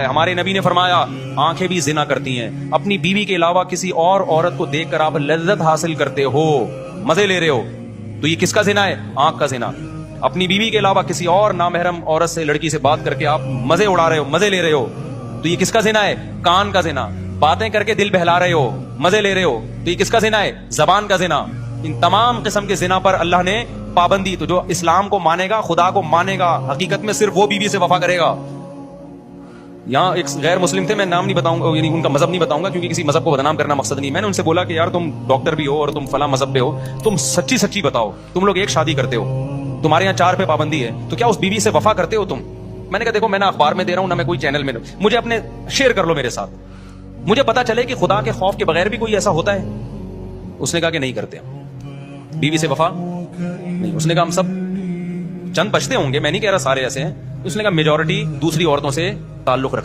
ہمارے نبی نے فرمایا آنکھیں بھی زنا کرتی ہیں، اپنی بیوی کے علاوہ کسی اور عورت کو دیکھ کر آپ لذت حاصل کرتے ہو، مزے لے رہے ہو، تو یہ کس کا زنا ہے؟ آنکھ کا زنا۔ اپنی بیوی کے علاوہ کسی اور نامحرم عورت سے، لڑکی سے بات کر کے آپ مزے اڑا رہے ہو، مزے لے رہے ہو، تو یہ کس کا زنا ہے؟ کان کا زنا۔ باتیں کر کے دل بہلا رہے ہو، مزے لے رہے ہو، تو یہ کس کا زنا ہے؟ زبان کا زنا۔ ان تمام قسم کے زنا پر اللہ نے پابندی، تو جو اسلام کو مانے گا، خدا کو مانے گا، حقیقت میں صرف وہ بیوی سے وفا کرے گا۔ یہاں ایک غیر مسلم تھے، میں نام نہیں بتاؤں گا، یعنی ان کا مذہب نہیں بتاؤں گا کیونکہ کسی مذہب کو بدنام کرنا مقصد نہیں۔ میں نے ان سے بولا کہ یار تم ڈاکٹر بھی ہو اور تم فلاں مذہب پہ ہو، تم سچی سچی بتاؤ، تم لوگ ایک شادی کرتے ہو، تمہارے یہاں 4 پہ پابندی ہے، تو کیا اس بیوی سے وفا کرتے ہو تم؟ میں نے کہا دیکھو میں نہ اخبار میں دے رہا ہوں، نہ میں کوئی چینل میں، مجھے اپنے شیئر کر لو میرے ساتھ، مجھے پتا چلے کہ خدا کے خوف کے بغیر بھی کوئی ایسا ہوتا ہے۔ اس نے کہا کہ نہیں کرتے ہم بیوی سے وفا نہیں۔ اس نے کہا ہم سب، چند بچتے ہوں گے، میں نہیں کہہ رہا سارے ایسے ہیں، اس نے کہا میجورٹی دوسری عورتوں سے تعلق رکھتے